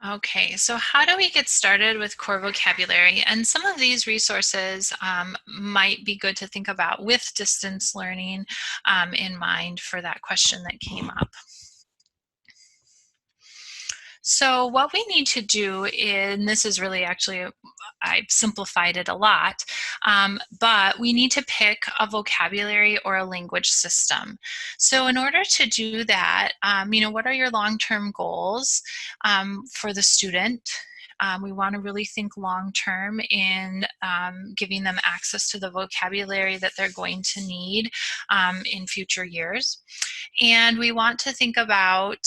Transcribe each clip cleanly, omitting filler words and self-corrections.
Okay, so how do we get started with core vocabulary? And some of these resources might be good to think about with distance learning in mind for that question that came up. So what we need to do, and this is really actually, I've simplified it a lot, but we need to pick a vocabulary or a language system. So in order to do that, what are your long-term goals for the student? We want to really think long-term in giving them access to the vocabulary that they're going to need in future years. And we want to think about,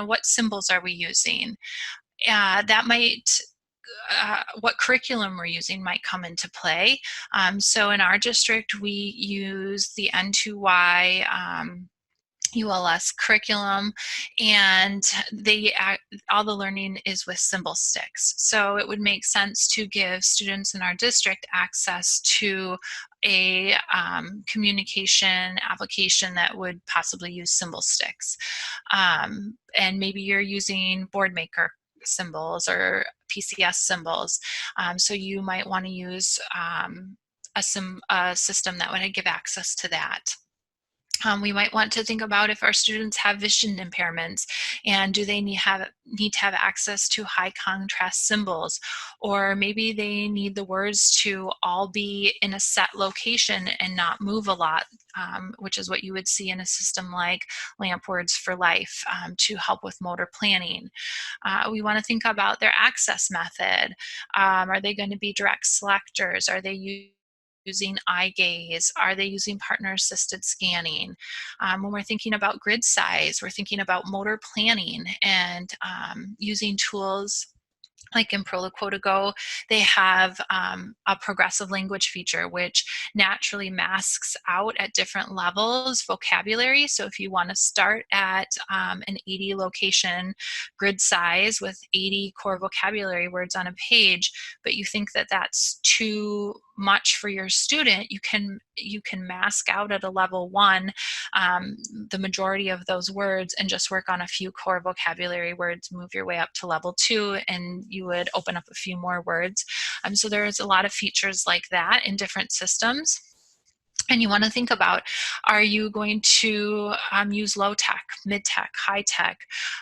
what symbols are we using? That might what curriculum we're using might come into play. So in our district, we use the N2Y ULS curriculum, and all the learning is with symbol sticks. So it would make sense to give students in our district access to a communication application that would possibly use symbol sticks. And maybe you're using board maker symbols or PCS symbols. So you might want to use a system that would give access to that. We might want to think about if our students have vision impairments, and do they need to have access to high contrast symbols, or maybe they need the words to all be in a set location and not move a lot, which is what you would see in a system like Lamp Words for Life to help with motor planning. We want to think about their access method. Are they going to be direct selectors? Are they using eye gaze? Are they using partner assisted scanning? When we're thinking about grid size, we're thinking about motor planning and using tools like in Proloquo, they have a progressive language feature, which naturally masks out at different levels vocabulary. So if you want to start at an 80 location grid size with 80 core vocabulary words on a page, but you think that that's too much for your student, you can mask out at a level 1 the majority of those words and just work on a few core vocabulary words, move your way up to level 2, and you would open up a few more words. So there's a lot of features like that in different systems. And you want to think about, are you going to use low tech, mid tech, high tech?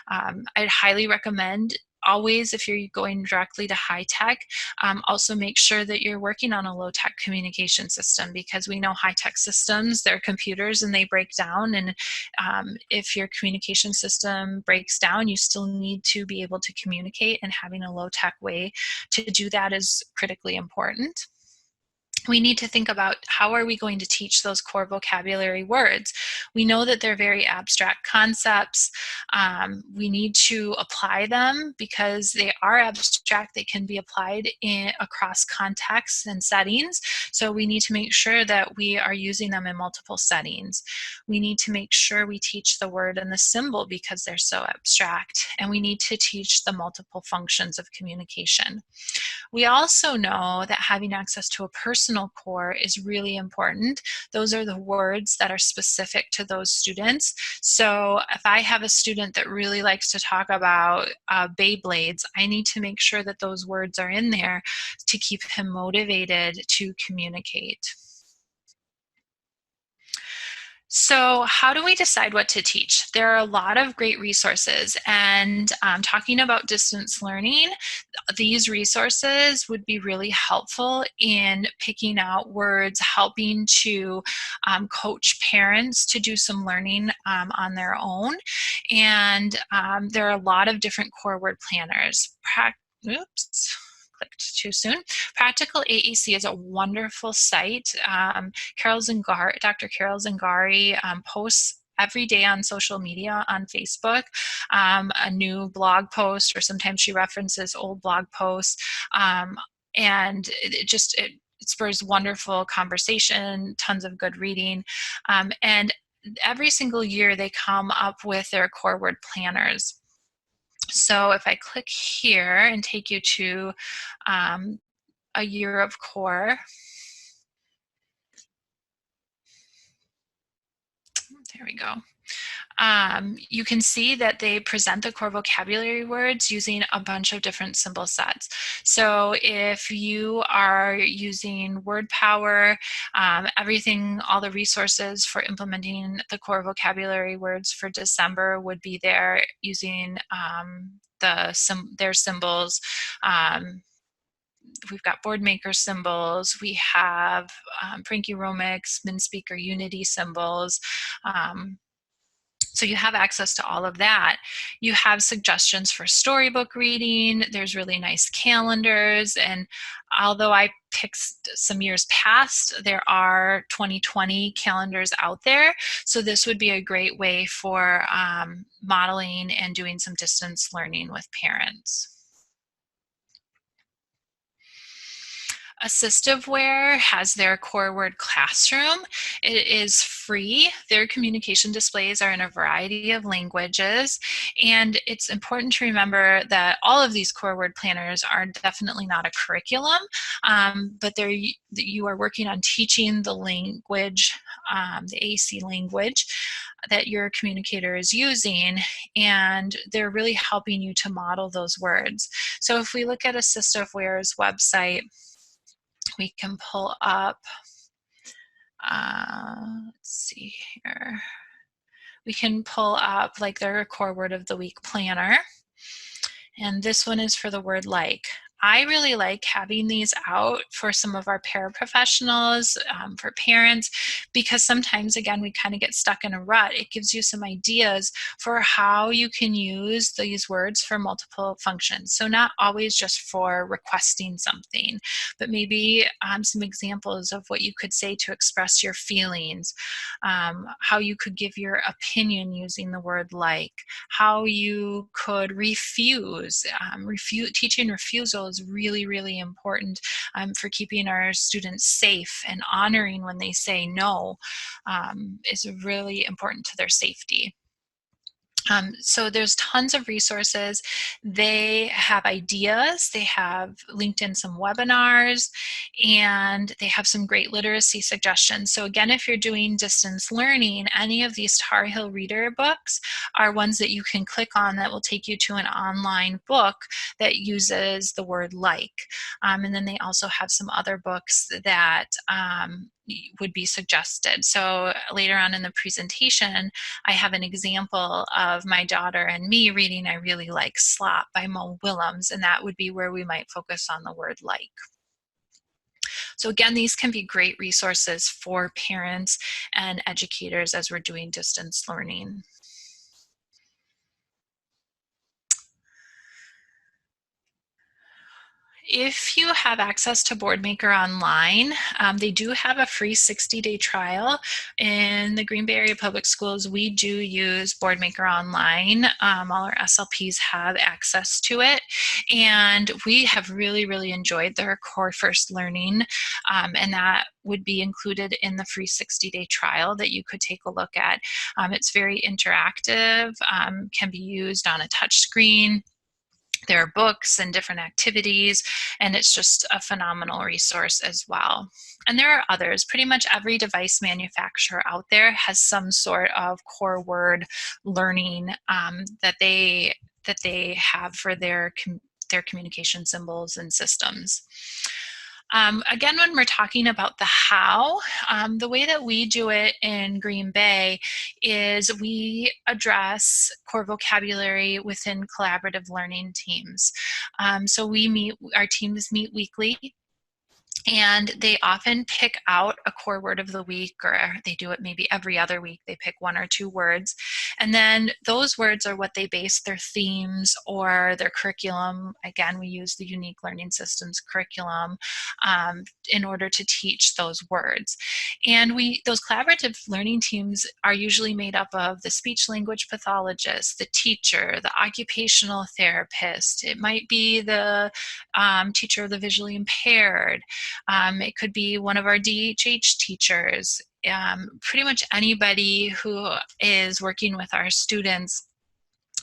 I'd highly recommend always, if you're going directly to high tech, also make sure that you're working on a low tech communication system, because we know high tech systems, they're computers and they break down. And if your communication system breaks down, you still need to be able to communicate, and having a low tech way to do that is critically important. We need to think about, how are we going to teach those core vocabulary words? We know that they're very abstract concepts. We need to apply them because they are abstract. They can be applied across contexts and settings. So we need to make sure that we are using them in multiple settings. We need to make sure we teach the word and the symbol because they're so abstract. And we need to teach the multiple functions of communication. We also know that having access to a personal core is really important. Those are the words that are specific to those students. So if I have a student that really likes to talk about Beyblades, I need to make sure that those words are in there to keep him motivated to communicate. So how do we decide what to teach? There are a lot of great resources, and talking about distance learning, these resources would be really helpful in picking out words, helping to coach parents to do some learning on their own. And there are a lot of different core word planners. Oops. Clicked too soon. Practical AAC is a wonderful site. Dr. Carol Zangari posts every day on social media, on Facebook, a new blog post, or sometimes she references old blog posts. And it spurs wonderful conversation, tons of good reading. And every single year they come up with their core word planners. So if I click here and take you to a year of core, there we go. You can see that they present the core vocabulary words using a bunch of different symbol sets. So if you are using word power, everything, all the resources for implementing the core vocabulary words for December would be there using their symbols. We've got board maker symbols, we have Pranky Romix, MinSpeaker Unity symbols. So you have access to all of that. You have suggestions for storybook reading. There's really nice calendars. And although I picked some years past, there are 2020 calendars out there. So this would be a great way for modeling and doing some distance learning with parents. Assistiveware has their core word classroom. It is free. Their communication displays are in a variety of languages. And it's important to remember that all of these core word planners are definitely not a curriculum, but you are working on teaching the language, the AAC language that your communicator is using, and they're really helping you to model those words. So if we look at Assistveware's website, we can pull up, let's see here. We can pull up like their core word of the week planner. And this one is for the word like. I really like having these out for some of our paraprofessionals, for parents, because sometimes, again, we kind of get stuck in a rut. It gives you some ideas for how you can use these words for multiple functions. So not always just for requesting something, but maybe some examples of what you could say to express your feelings, how you could give your opinion using the word like, how you could refuse. Teaching refusal is really, really important for keeping our students safe, and honoring when they say no is really important to their safety. So there's tons of resources. They have ideas, they have linked in some webinars, and they have some great literacy suggestions. So again, if you're doing distance learning, any of these Tar Heel Reader books are ones that you can click on that will take you to an online book that uses the word like. And then they also have some other books that would be suggested. So later on in the presentation, I have an example of my daughter and me reading I Really Like Slop by Mo Willems, and that would be where we might focus on the word like. So again, these can be great resources for parents and educators as we're doing distance learning. If you have access to BoardMaker Online, they do have a free 60-day trial. In the Green Bay Area Public Schools, we do use BoardMaker Online. All our SLPs have access to it, and we have really, really enjoyed their Core First Learning, and that would be included in the free 60-day trial that you could take a look at. It's very interactive, can be used on a touch screen. There are books and different activities, and it's just a phenomenal resource as well. And there are others. Pretty much every device manufacturer out there has some sort of core word learning that they have for their communication symbols and systems. Again, when we're talking about the how, the way that we do it in Green Bay is we address core vocabulary within collaborative learning teams. So our teams meet weekly, and they often pick out a core word of the week, or they do it maybe every other week. They pick 1 or 2 words, and then those words are what they base their themes or their curriculum. Again, we use the Unique Learning Systems curriculum in order to teach those words. And those collaborative learning teams are usually made up of the speech language pathologist, the teacher, the occupational therapist. It might be the teacher of the visually impaired. It could be one of our DHH teachers, pretty much anybody who is working with our students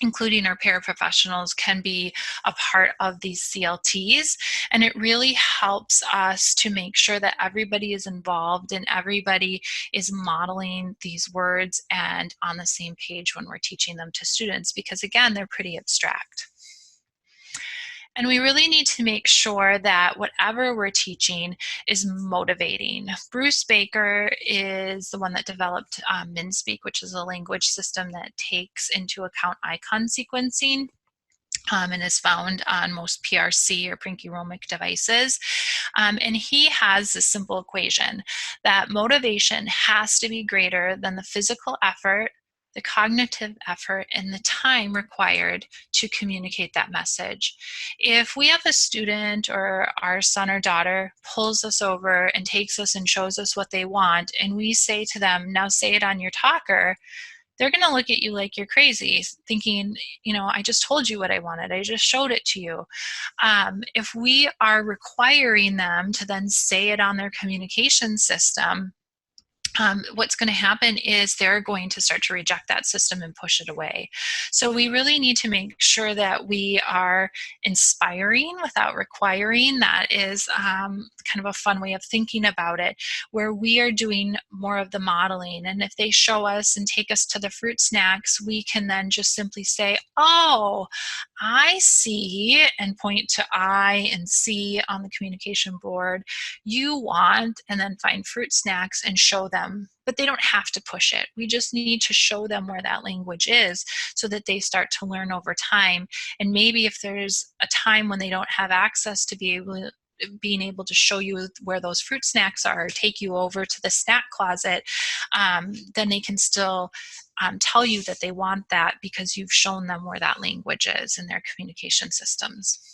including our paraprofessionals, can be a part of these CLTs. And it really helps us to make sure that everybody is involved and everybody is modeling these words and on the same page when we're teaching them to students, because again, they're pretty abstract. And we really need to make sure that whatever we're teaching is motivating. Bruce Baker is the one that developed MinSpeak, which is a language system that takes into account icon sequencing. And is found on most PRC or Prinky-Romic devices. And he has this simple equation that motivation has to be greater than the physical effort, the cognitive effort, and the time required to communicate that message. If we have a student or our son or daughter pulls us over and takes us and shows us what they want, and we say to them, now say it on your talker, they're going to look at you like you're crazy, thinking, I just told you what I wanted. I just showed it to you. If we are requiring them to then say it on their communication system, what's going to happen is they're going to start to reject that system and push it away. So we really need to make sure that we are inspiring without requiring. That is kind of a fun way of thinking about it, where we are doing more of the modeling. And if they show us and take us to the fruit snacks, we can then just simply say, oh, I see, and point to I and C on the communication board. You want, and then find fruit snacks and show them. But they don't have to push it. We just need to show them where that language is so that they start to learn over time. And maybe if there's a time when they don't have access to being able to show you where those fruit snacks are, or take you over to the snack closet, then they can still tell you that they want that because you've shown them where that language is in their communication systems.